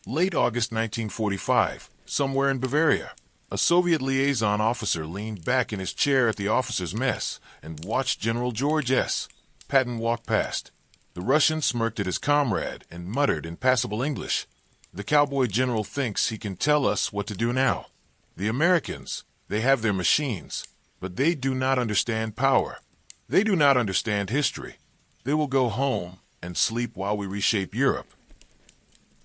Late August 1945, somewhere in Bavaria, a Soviet liaison officer leaned back in his chair at the officers' mess and watched General George S. Patton walk past. The Russian smirked at his comrade and muttered in passable English, "The cowboy general thinks he can tell us what to do now. The Americans, they have their machines, but they do not understand power. They do not understand history. They will go home and sleep while we reshape Europe."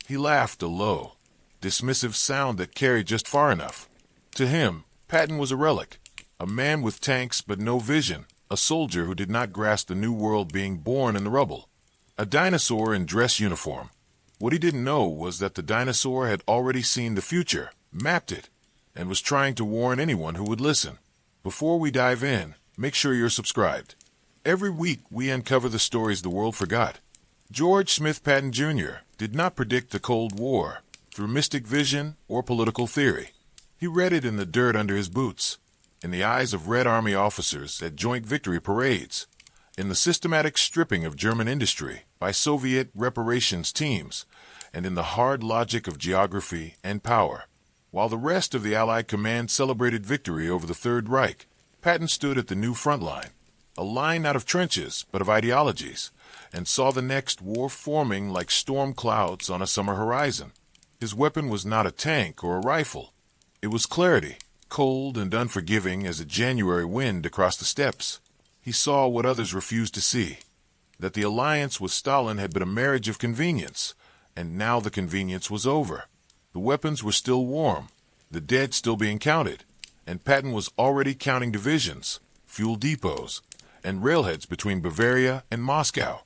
He laughed, a low, dismissive sound that carried just far enough. To him, Patton was a relic, a man with tanks but no vision, a soldier who did not grasp the new world being born in the rubble. A dinosaur in dress uniform. What he didn't know was that the dinosaur had already seen the future, mapped it, and was trying to warn anyone who would listen. Before we dive in, make sure you're subscribed. Every week we uncover the stories the world forgot. George Smith Patton Jr. did not predict the Cold War through mystic vision or political theory. He read it in the dirt under his boots, in the eyes of Red Army officers at joint victory parades, in the systematic stripping of German industry by Soviet reparations teams, and in the hard logic of geography and power. While the rest of the Allied command celebrated victory over the Third Reich, Patton stood at the new front line, a line not of trenches but of ideologies, and saw the next war forming like storm clouds on a summer horizon. His weapon was not a tank or a rifle. It was clarity, cold and unforgiving as a January wind across the steppes. He saw what others refused to see, that the alliance with Stalin had been a marriage of convenience, and now the convenience was over. The weapons were still warm, the dead still being counted, and Patton was already counting divisions, fuel depots, and railheads between Bavaria and Moscow.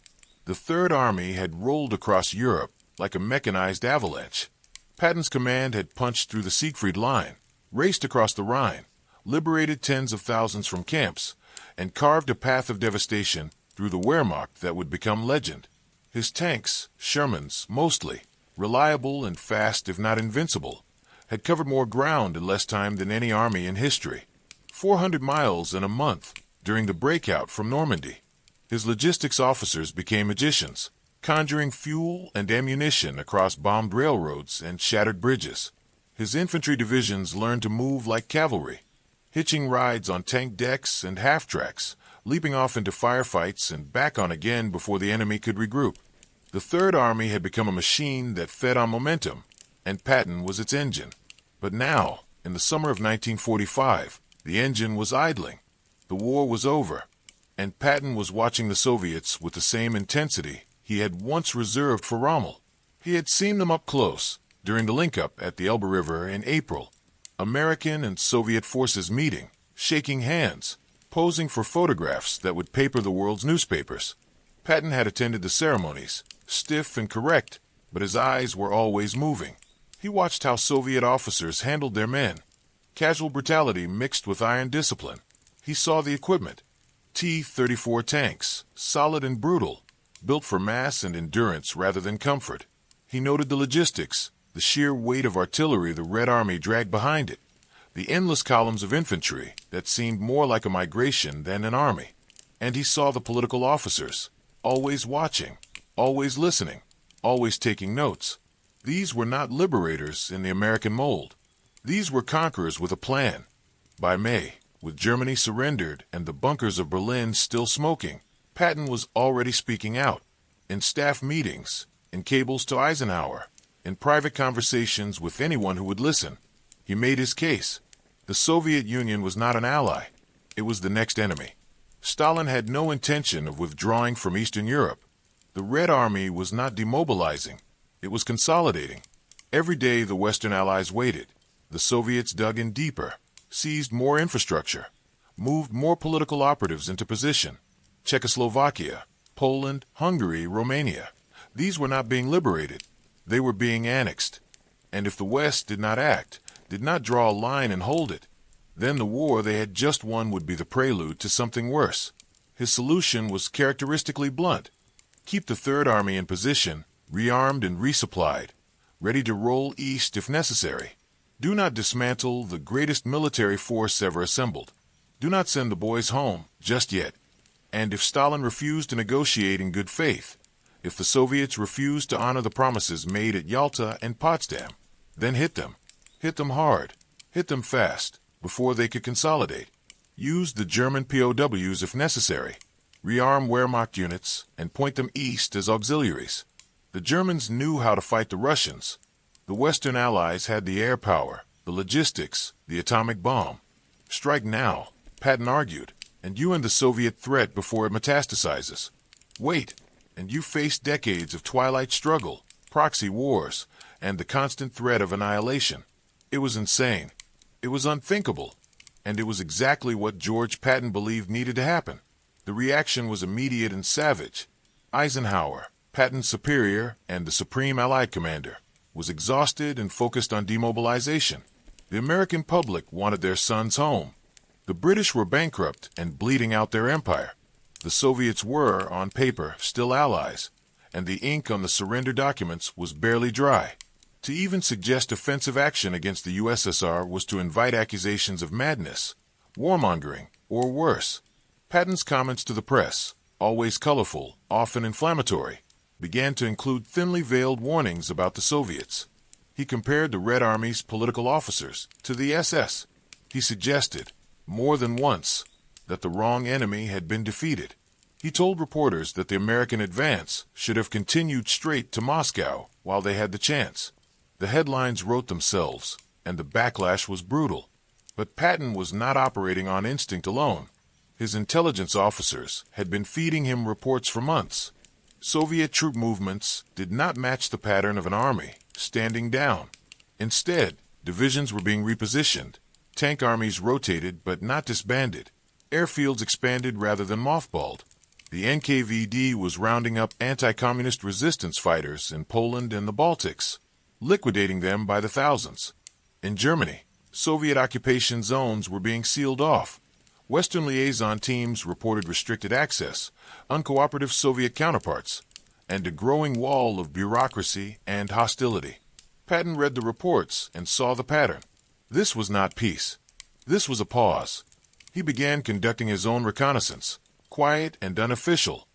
The Third Army had rolled across Europe like a mechanized avalanche. Patton's command had punched through the Siegfried Line, raced across the Rhine, liberated tens of thousands from camps, and carved a path of devastation through the Wehrmacht that would become legend. His tanks, Shermans mostly, reliable and fast if not invincible, had covered more ground in less time than any army in history. 400 miles in a month during the breakout from Normandy. His logistics officers became magicians, conjuring fuel and ammunition across bombed railroads and shattered bridges. His infantry divisions learned to move like cavalry, hitching rides on tank decks and half-tracks, leaping off into firefights and back on again before the enemy could regroup. The Third Army had become a machine that fed on momentum, and Patton was its engine. But now, in the summer of 1945, the engine was idling. The war was over, and Patton was watching the Soviets with the same intensity he had once reserved for Rommel. He had seen them up close during the link-up at the Elbe River in April. American and Soviet forces meeting, shaking hands, posing for photographs that would paper the world's newspapers. Patton had attended the ceremonies, stiff and correct, but his eyes were always moving. He watched how Soviet officers handled their men, casual brutality mixed with iron discipline. He saw the equipment, T-34 tanks, solid and brutal, built for mass and endurance rather than comfort. He noted the logistics, the sheer weight of artillery the Red Army dragged behind it, the endless columns of infantry that seemed more like a migration than an army. And he saw the political officers, always watching, always listening, always taking notes. These were not liberators in the American mold. These were conquerors with a plan. By May, with Germany surrendered and the bunkers of Berlin still smoking, Patton was already speaking out, in staff meetings, in cables to Eisenhower, in private conversations with anyone who would listen. He made his case. The Soviet Union was not an ally. It was the next enemy. Stalin had no intention of withdrawing from Eastern Europe. The Red Army was not demobilizing. It was consolidating. Every day the Western Allies waited. The Soviets dug in deeper, seized more infrastructure, moved more political operatives into position. Czechoslovakia, Poland, Hungary, Romania. These were not being liberated. They were being annexed. And if the West did not act, did not draw a line and hold it, then the war they had just won would be the prelude to something worse. His solution was characteristically blunt. Keep the Third Army in position, rearmed and resupplied, ready to roll east if necessary. Do not dismantle the greatest military force ever assembled. Do not send the boys home just yet. And if Stalin refused to negotiate in good faith, If the Soviets refused to honor the promises made at Yalta and Potsdam, then hit them. Hit them hard. Hit them fast, before they could consolidate. Use the German POWs if necessary. Rearm Wehrmacht units and point them east as auxiliaries. The Germans knew how to fight the Russians. The Western Allies had the air power, the logistics, the atomic bomb. Strike now, Patton argued, and you end the Soviet threat before it metastasizes. Wait, and you face decades of twilight struggle, proxy wars, and the constant threat of annihilation. It was insane. It was unthinkable. And it was exactly what George Patton believed needed to happen. The reaction was immediate and savage. Eisenhower, Patton's superior and the Supreme Allied Commander, was exhausted and focused on demobilization. The American public wanted their sons home. The British were bankrupt and bleeding out their empire. The Soviets were, on paper, still allies, and the ink on the surrender documents was barely dry. To even suggest offensive action against the USSR was to invite accusations of madness, warmongering, or worse. Patton's comments to the press, always colorful, often inflammatory, began to include thinly veiled warnings about the Soviets. He compared the Red Army's political officers to the SS. He suggested, more than once, that the wrong enemy had been defeated. He told reporters that the American advance should have continued straight to Moscow while they had the chance. The headlines wrote themselves, and the backlash was brutal. But Patton was not operating on instinct alone. His intelligence officers had been feeding him reports for months. Soviet troop movements did not match the pattern of an army standing down. Instead, divisions were being repositioned. Tank armies rotated but not disbanded. Airfields expanded rather than mothballed. The NKVD was rounding up anti-communist resistance fighters in Poland and the Baltics, liquidating them by the thousands. In Germany, Soviet occupation zones were being sealed off. Western liaison teams reported restricted access, uncooperative Soviet counterparts, and a growing wall of bureaucracy and hostility. Patton read the reports and saw the pattern. This was not peace. This was a pause. He began conducting his own reconnaissance, quiet and unofficial.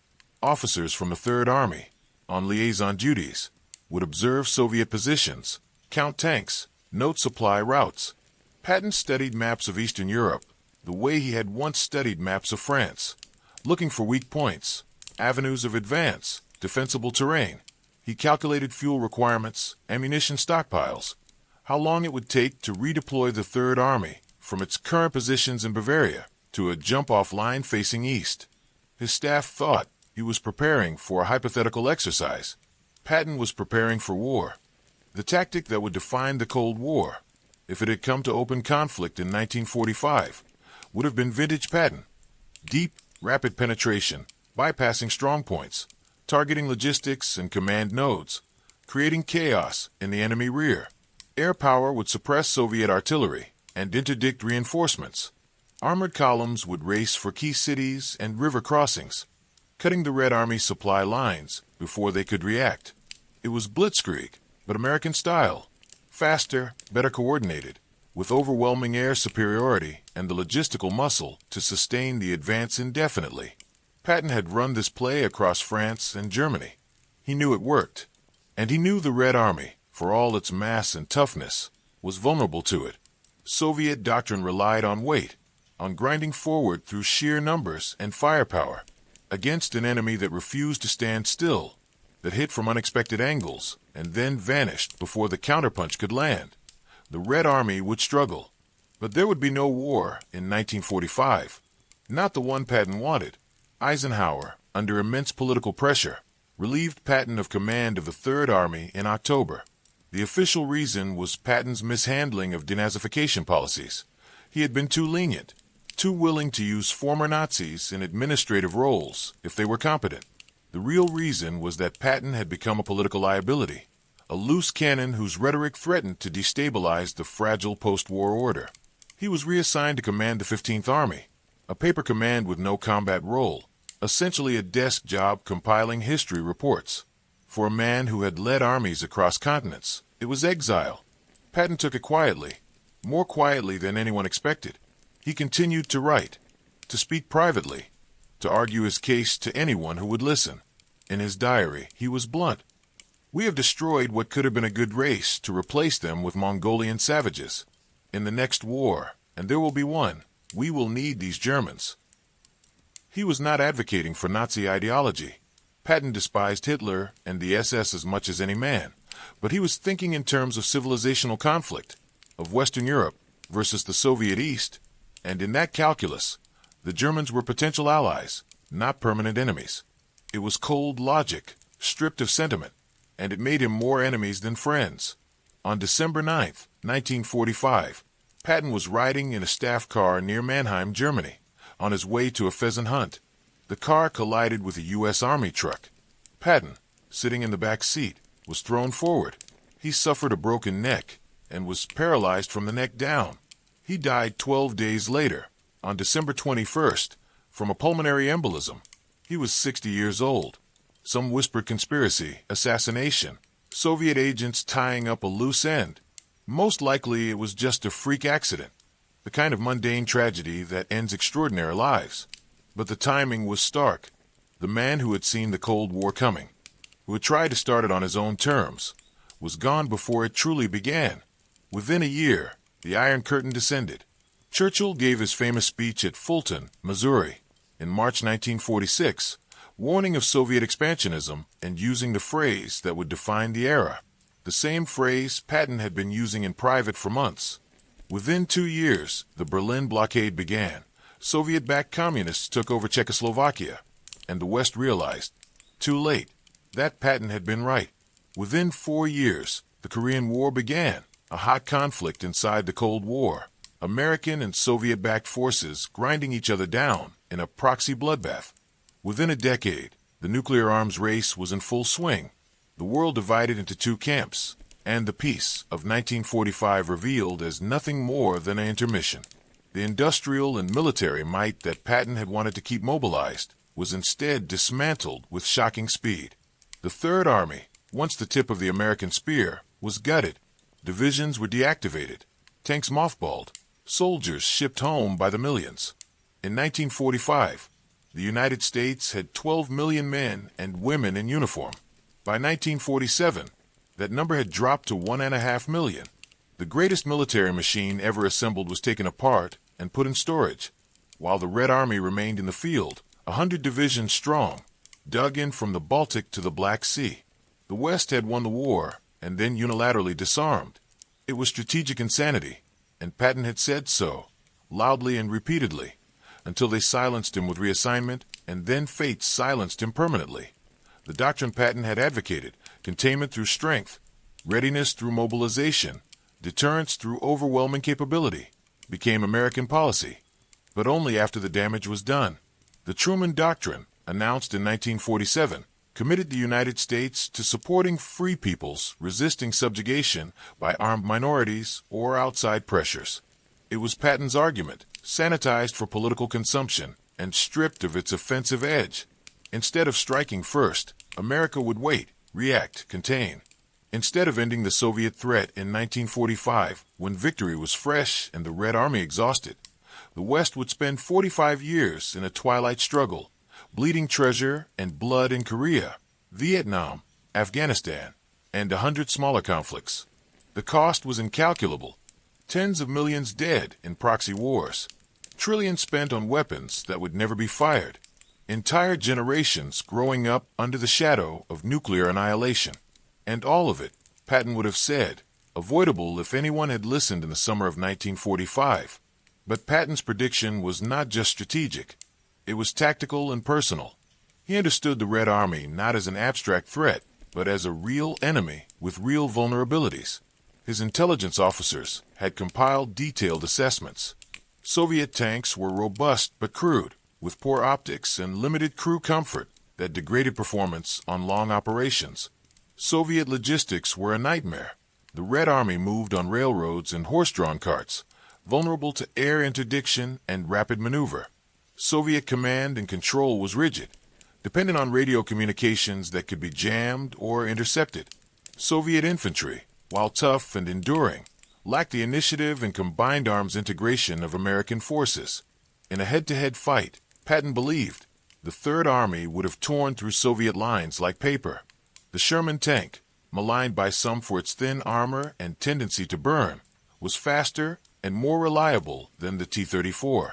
Officers from the Third Army, on liaison duties, would observe Soviet positions, count tanks, note supply routes. Patton studied maps of Eastern Europe, the way he had once studied maps of France, looking for weak points, avenues of advance, defensible terrain. He calculated fuel requirements, ammunition stockpiles, how long it would take to redeploy the Third Army from its current positions in Bavaria to a jump-off line facing east. His staff thought he was preparing for a hypothetical exercise. Patton was preparing for war, the tactic that would define the Cold War, if it had come to open conflict in 1945, would have been vintage Patton. Deep, rapid penetration, bypassing strong points, targeting logistics and command nodes, creating chaos in the enemy rear. Air power would suppress Soviet artillery and interdict reinforcements. Armored columns would race for key cities and river crossings, cutting the Red Army supply lines before they could react. It was blitzkrieg, but American style, faster, better coordinated, with overwhelming air superiority and the logistical muscle to sustain the advance indefinitely. Patton had run this play across France and Germany. He knew it worked, and he knew the Red Army, for all its mass and toughness, was vulnerable to it. Soviet doctrine relied on weight, on grinding forward through sheer numbers and firepower, against an enemy that refused to stand still, that hit from unexpected angles, and then vanished before the counterpunch could land. The Red Army would struggle, but there would be no war in 1945, not the one Patton wanted. Eisenhower, under immense political pressure, relieved Patton of command of the Third Army in October. The official reason was Patton's mishandling of denazification policies. He had been too lenient, too willing to use former Nazis in administrative roles if they were competent. The real reason was that Patton had become a political liability, a loose cannon whose rhetoric threatened to destabilize the fragile post-war order. He was reassigned to command the 15th Army, a paper command with no combat role, essentially a desk job compiling history reports. For a man who had led armies across continents, it was exile. Patton took it quietly, more quietly than anyone expected. He continued to write, to speak privately, to argue his case to anyone who would listen. In his diary, he was blunt. "We have destroyed what could have been a good race to replace them with Mongolian savages. In the next war, and there will be one, we will need these Germans." He was not advocating for Nazi ideology. Patton despised Hitler and the SS as much as any man, but he was thinking in terms of civilizational conflict, of Western Europe versus the Soviet East, and in that calculus, the Germans were potential allies, not permanent enemies. It was cold logic, stripped of sentiment, and it made him more enemies than friends. On December 9th, 1945, Patton was riding in a staff car near Mannheim, Germany, on his way to a pheasant hunt. The car collided with a U.S. Army truck. Patton, sitting in the back seat, was thrown forward. He suffered a broken neck and was paralyzed from the neck down. He died 12 days later, on December 21st, from a pulmonary embolism. He was 60 years old. Some whispered conspiracy, assassination, Soviet agents tying up a loose end. Most likely it was just a freak accident, the kind of mundane tragedy that ends extraordinary lives. But the timing was stark. The man who had seen the Cold War coming, who had tried to start it on his own terms, was gone before it truly began. Within a year, the Iron Curtain descended. Churchill gave his famous speech at Fulton, Missouri, in March 1946, warning of Soviet expansionism and using the phrase that would define the era. The same phrase Patton had been using in private for months. Within 2 years, the Berlin blockade began. Soviet-backed communists took over Czechoslovakia, and the West realized, too late, that Patton had been right. Within 4 years, the Korean War began, a hot conflict inside the Cold War. American and Soviet-backed forces grinding each other down in a proxy bloodbath. Within a decade, the nuclear arms race was in full swing. The world divided into two camps, and the peace of 1945 revealed as nothing more than an intermission. The industrial and military might that Patton had wanted to keep mobilized was instead dismantled with shocking speed. The Third Army, once the tip of the American spear, was gutted. Divisions were deactivated, tanks mothballed, soldiers shipped home by the millions. In 1945, the United States had 12 million men and women in uniform. By 1947, that number had dropped to 1.5 million. The greatest military machine ever assembled was taken apart and put in storage, while the Red Army remained in the field, 100 divisions strong, dug in from the Baltic to the Black Sea. The West had won the war and then unilaterally disarmed. It was strategic insanity, and Patton had said so, loudly and repeatedly, until they silenced him with reassignment, and then fate silenced him permanently. The doctrine Patton had advocated, containment through strength, readiness through mobilization, deterrence through overwhelming capability, became American policy, but only after the damage was done. The Truman Doctrine, announced in 1947, committed the United States to supporting free peoples resisting subjugation by armed minorities or outside pressures. It was Patton's argument, sanitized for political consumption and stripped of its offensive edge. Instead of striking first, America would wait, react, contain. Instead of ending the Soviet threat in 1945, when victory was fresh and the Red Army exhausted, the West would spend 45 years in a twilight struggle, bleeding treasure and blood in Korea, Vietnam, Afghanistan, and 100 smaller conflicts. The cost was incalculable. Tens of millions dead in proxy wars. Trillions spent on weapons that would never be fired. Entire generations growing up under the shadow of nuclear annihilation. And all of it, Patton would have said, avoidable if anyone had listened in the summer of 1945. But Patton's prediction was not just strategic. It was tactical and personal. He understood the Red Army not as an abstract threat, but as a real enemy with real vulnerabilities. His intelligence officers had compiled detailed assessments. Soviet tanks were robust but crude, with poor optics and limited crew comfort that degraded performance on long operations. Soviet logistics were a nightmare. The Red Army moved on railroads and horse-drawn carts, vulnerable to air interdiction and rapid maneuver. Soviet command and control was rigid, dependent on radio communications that could be jammed or intercepted. Soviet infantry, while tough and enduring, lacked the initiative and combined arms integration of American forces. In a head-to-head fight, Patton believed the Third Army would have torn through Soviet lines like paper. The Sherman tank, maligned by some for its thin armor and tendency to burn, was faster and more reliable than the T-34.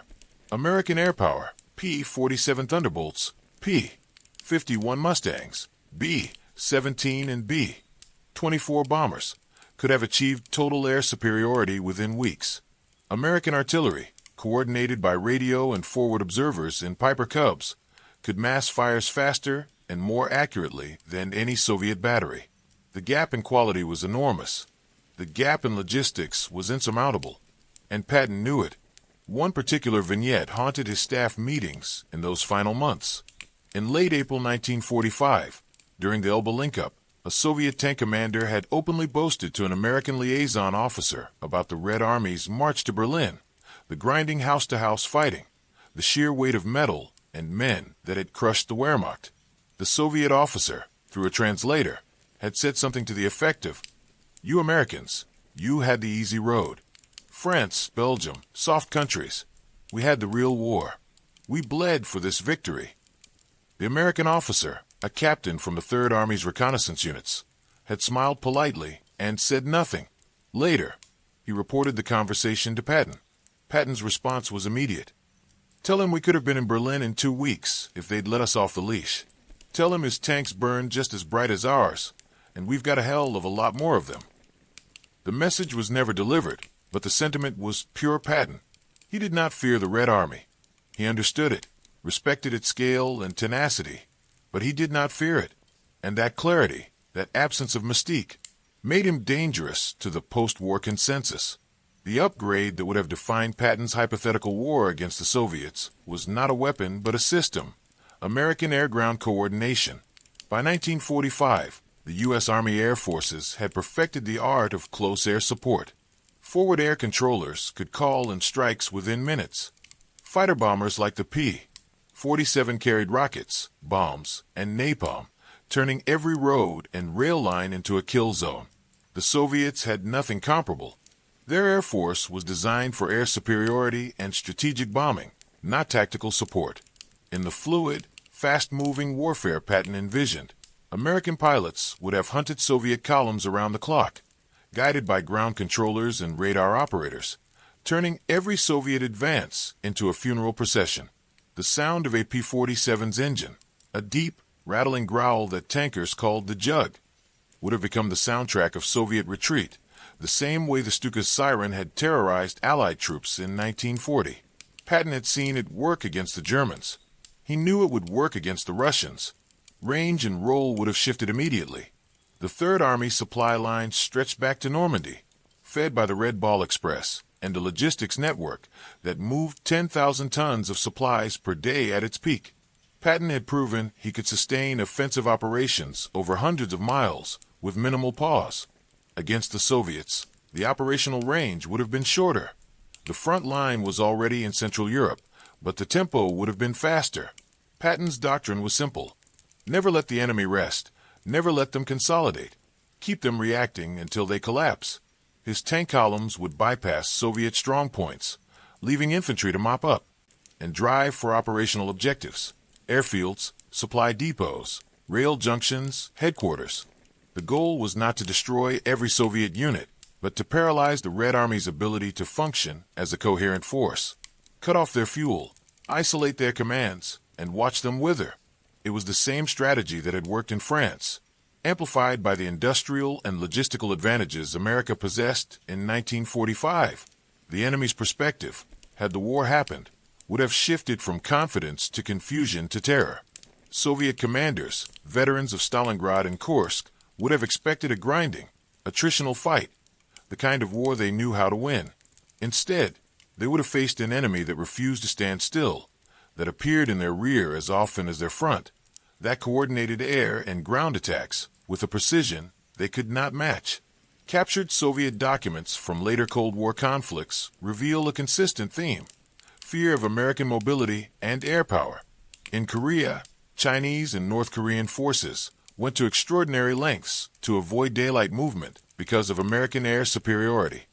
American air power, P-47 Thunderbolts, P-51 Mustangs, B-17 and B-24 bombers, could have achieved total air superiority within weeks. American artillery, coordinated by radio and forward observers in Piper Cubs, could mass fires faster and more accurately than any Soviet battery. The gap in quality was enormous. The gap in logistics was insurmountable, and Patton knew it. One particular vignette haunted his staff meetings in those final months. In late April 1945, during the Elba link-up, a Soviet tank commander had openly boasted to an American liaison officer about the Red Army's march to Berlin, the grinding house-to-house fighting, the sheer weight of metal and men that had crushed the Wehrmacht. The Soviet officer, through a translator, had said something to the effect of, "You Americans, you had the easy road. France, Belgium, soft countries. We had the real war. We bled for this victory." The American officer, a captain from the Third Army's reconnaissance units, had smiled politely and said nothing. Later, he reported the conversation to Patton. Patton's response was immediate. "Tell him we could have been in Berlin in 2 weeks if they'd let us off the leash. Tell him his tanks burn just as bright as ours, and we've got a hell of a lot more of them." The message was never delivered, but the sentiment was pure Patton. He did not fear the Red Army. He understood it, respected its scale and tenacity, but he did not fear it, and that clarity, that absence of mystique, made him dangerous to the post-war consensus. The upgrade that would have defined Patton's hypothetical war against the Soviets was not a weapon but a system, American air-ground coordination. By 1945, the U.S. Army Air Forces had perfected the art of close air support. Forward air controllers could call in strikes within minutes. Fighter bombers like the P-47 carried rockets, bombs, and napalm, turning every road and rail line into a kill zone. The Soviets had nothing comparable. Their Air Force was designed for air superiority and strategic bombing, not tactical support. In the fluid, fast-moving warfare Patton envisioned, American pilots would have hunted Soviet columns around the clock, guided by ground controllers and radar operators, turning every Soviet advance into a funeral procession. The sound of a P-47's engine, a deep, rattling growl that tankers called the Jug, would have become the soundtrack of Soviet retreat, the same way the Stuka's siren had terrorized Allied troops in 1940. Patton had seen it work against the Germans. He knew it would work against the Russians. Range and role would have shifted immediately. The Third Army supply lines stretched back to Normandy, fed by the Red Ball Express and a logistics network that moved 10,000 tons of supplies per day at its peak. Patton had proven he could sustain offensive operations over hundreds of miles with minimal pause. Against the Soviets, the operational range would have been shorter. The front line was already in Central Europe, but the tempo would have been faster. Patton's doctrine was simple. Never let the enemy rest. Never let them consolidate. Keep them reacting until they collapse. His tank columns would bypass Soviet strongpoints, leaving infantry to mop up, and drive for operational objectives: airfields, supply depots, rail junctions, headquarters. The goal was not to destroy every Soviet unit, but to paralyze the Red Army's ability to function as a coherent force. Cut off their fuel, isolate their commands, and watch them wither. It was the same strategy that had worked in France, amplified by the industrial and logistical advantages America possessed in 1945. The enemy's perspective, had the war happened, would have shifted from confidence to confusion to terror. Soviet commanders, veterans of Stalingrad and Kursk, would have expected a grinding, attritional fight, the kind of war they knew how to win. Instead, they would have faced an enemy that refused to stand still, that appeared in their rear as often as their front, that coordinated air and ground attacks with a precision they could not match. Captured Soviet documents from later Cold War conflicts reveal a consistent theme: fear of American mobility and air power. In Korea, Chinese and North Korean forces went to extraordinary lengths to avoid daylight movement because of American air superiority.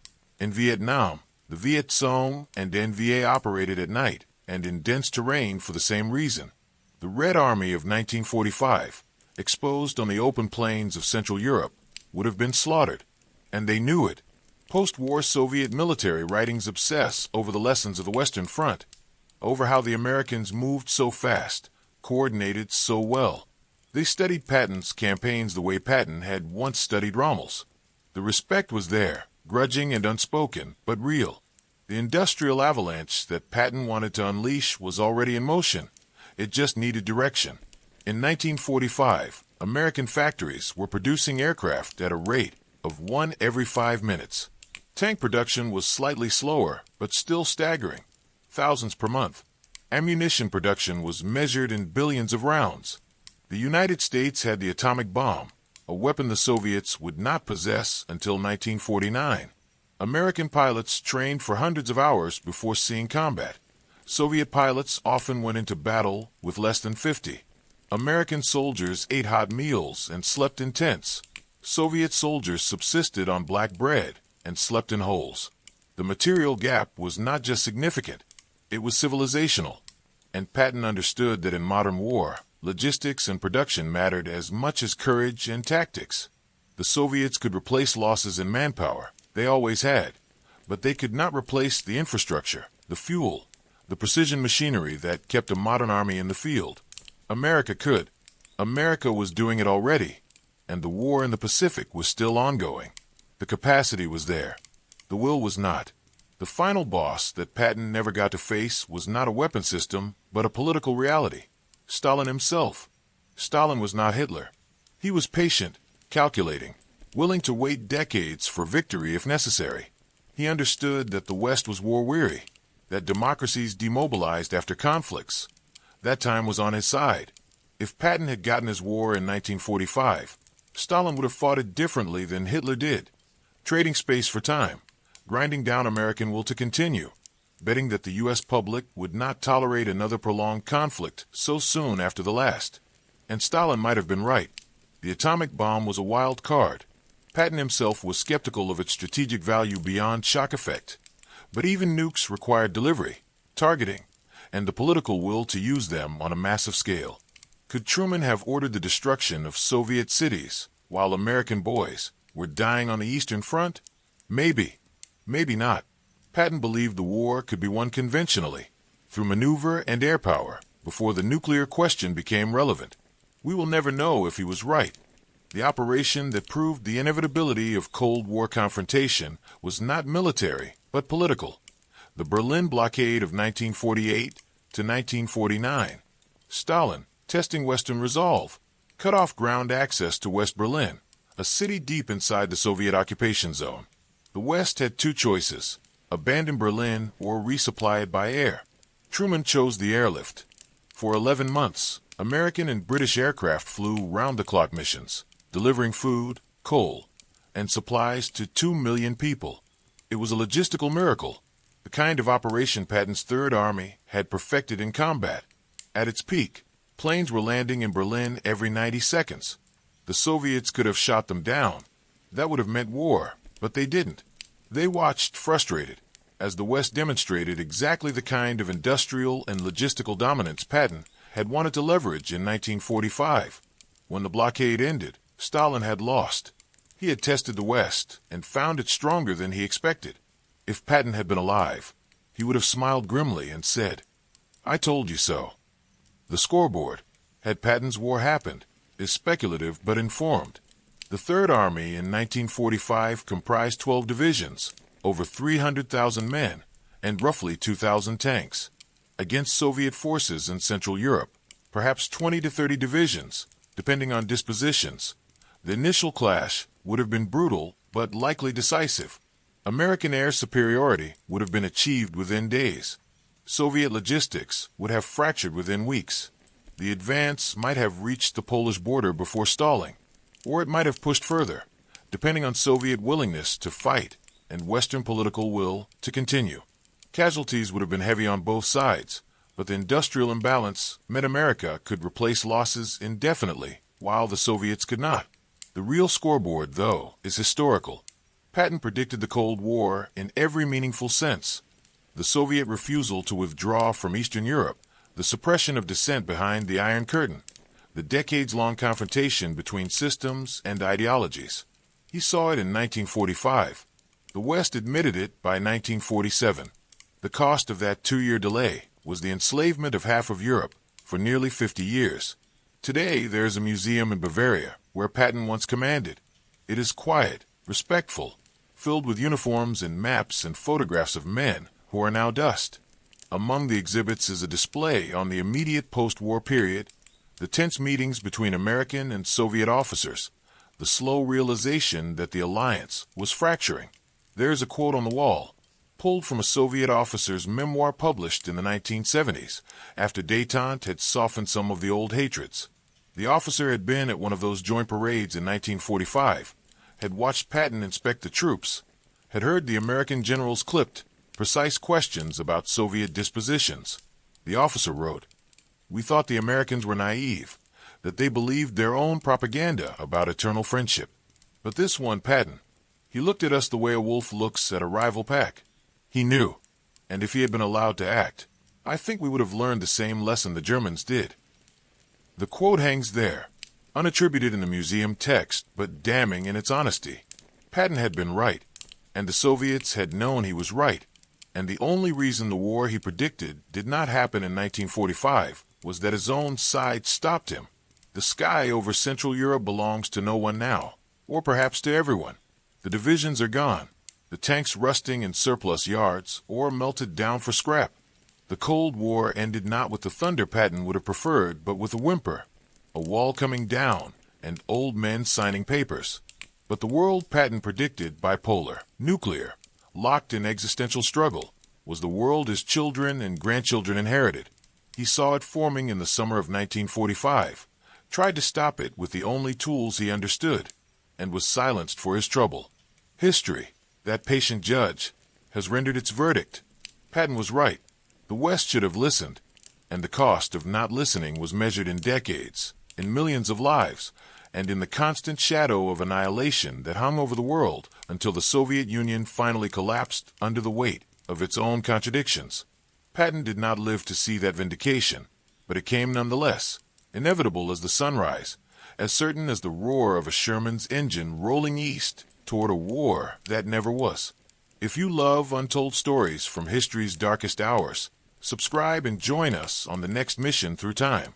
In Vietnam, the Viet Cong and NVA operated at night and in dense terrain for the same reason. The Red Army of 1945, exposed on the open plains of Central Europe, would have been slaughtered, and they knew it. Post-war Soviet military writings obsess over the lessons of the Western Front, over how the Americans moved so fast, coordinated so well. They studied Patton's campaigns the way Patton had once studied Rommel's. The respect was there, grudging and unspoken, but real. The industrial avalanche that Patton wanted to unleash was already in motion. It just needed direction. In 1945, American factories were producing aircraft at a rate of 1 every 5 minutes. Tank production was slightly slower, but still staggering, thousands per month. Ammunition production was measured in billions of rounds. The United States had the atomic bomb, a weapon the Soviets would not possess until 1949. American pilots trained for hundreds of hours before seeing combat. Soviet pilots often went into battle with less than 50. American soldiers ate hot meals and slept in tents. Soviet soldiers subsisted on black bread and slept in holes. The material gap was not just significant, it was civilizational. And Patton understood that in modern war, logistics and production mattered as much as courage and tactics. The Soviets could replace losses in manpower, they always had, but they could not replace the infrastructure, the fuel, the precision machinery that kept a modern army in the field. America could. America was doing it already, and the war in the Pacific was still ongoing. The capacity was there. The will was not. The final boss that Patton never got to face was not a weapon system, but a political reality. Stalin himself. Stalin was not Hitler. He was patient, calculating, willing to wait decades for victory if necessary. He understood that the West was war-weary, that democracies demobilized after conflicts. That time was on his side. If Patton had gotten his war in 1945, Stalin would have fought it differently than Hitler did, trading space for time, grinding down American will to continue, betting that the U.S. public would not tolerate another prolonged conflict so soon after the last. And Stalin might have been right. The atomic bomb was a wild card. Patton himself was skeptical of its strategic value beyond shock effect. But even nukes required delivery, targeting, and the political will to use them on a massive scale. Could Truman have ordered the destruction of Soviet cities while American boys were dying on the Eastern Front? Maybe. Maybe not. Patton believed the war could be won conventionally, through maneuver and air power, before the nuclear question became relevant. We will never know if he was right. The operation that proved the inevitability of Cold War confrontation was not military, but political. The Berlin blockade of 1948 to 1949. Stalin, testing Western resolve, cut off ground access to West Berlin, a city deep inside the Soviet occupation zone. The West had two choices: abandon Berlin or resupply it by air. Truman chose the airlift. For 11 months, American and British aircraft flew round-the-clock missions, delivering food, coal, and supplies to 2 million people. It was a logistical miracle, the kind of operation Patton's Third Army had perfected in combat. At its peak, planes were landing in Berlin every 90 seconds. The Soviets could have shot them down. That would have meant war, but they didn't. They watched frustrated, as the West demonstrated exactly the kind of industrial and logistical dominance Patton had wanted to leverage in 1945. When the blockade ended, Stalin had lost. He had tested the West and found it stronger than he expected. If Patton had been alive, he would have smiled grimly and said, "I told you so." The scoreboard, had Patton's war happened, is speculative but informed. The Third Army in 1945 comprised 12 divisions, over 300,000 men, and roughly 2,000 tanks. Against Soviet forces in Central Europe, perhaps 20 to 30 divisions, depending on dispositions. The initial clash would have been brutal but likely decisive. American air superiority would have been achieved within days. Soviet logistics would have fractured within weeks. The advance might have reached the Polish border before stalling, or it might have pushed further, depending on Soviet willingness to fight and Western political will to continue. Casualties would have been heavy on both sides, but the industrial imbalance meant America could replace losses indefinitely, while the Soviets could not. The real scoreboard, though, is historical. Patton predicted the Cold War in every meaningful sense. The Soviet refusal to withdraw from Eastern Europe the suppression of dissent behind the Iron Curtain, the decades-long confrontation between systems and ideologies. He saw it in 1945. The West admitted it by 1947. The cost of that 2-year delay was the enslavement of half of Europe for nearly 50 years. Today, there's a museum in Bavaria where Patton once commanded. It is quiet, respectful, filled with uniforms and maps and photographs of men who are now dust. Among the exhibits is a display on the immediate post-war period, the tense meetings between American and Soviet officers, the slow realization that the alliance was fracturing. There's a quote on the wall, pulled from a Soviet officer's memoir published in the 1970s, after détente had softened some of the old hatreds. The officer had been at one of those joint parades in 1945, had watched Patton inspect the troops, had heard the American generals clipped precise questions about Soviet dispositions. The officer wrote, "We thought the Americans were naive, that they believed their own propaganda about eternal friendship. But this one, Patton, he looked at us the way a wolf looks at a rival pack. He knew, and if he had been allowed to act, I think we would have learned the same lesson the Germans did." The quote hangs there, unattributed in the museum text, but damning in its honesty. Patton had been right, and the Soviets had known he was right, and the only reason the war he predicted did not happen in 1945 was that his own side stopped him. The sky over Central Europe belongs to no one now, or perhaps to everyone. The divisions are gone, the tanks rusting in surplus yards, or melted down for scrap. The Cold War ended not with the thunder Patton would have preferred, but with a whimper, a wall coming down, and old men signing papers. But the world Patton predicted, bipolar, nuclear, locked in existential struggle, was the world his children and grandchildren inherited. He saw it forming in the summer of 1945, tried to stop it with the only tools he understood, and was silenced for his trouble. History, that patient judge, has rendered its verdict. Patton was right. The West should have listened, and the cost of not listening was measured in decades, in millions of lives, and in the constant shadow of annihilation that hung over the world until the Soviet Union finally collapsed under the weight of its own contradictions. Patton did not live to see that vindication, but it came nonetheless, inevitable as the sunrise, as certain as the roar of a Sherman's engine rolling east toward a war that never was. If you love untold stories from history's darkest hours, subscribe and join us on the next mission through time.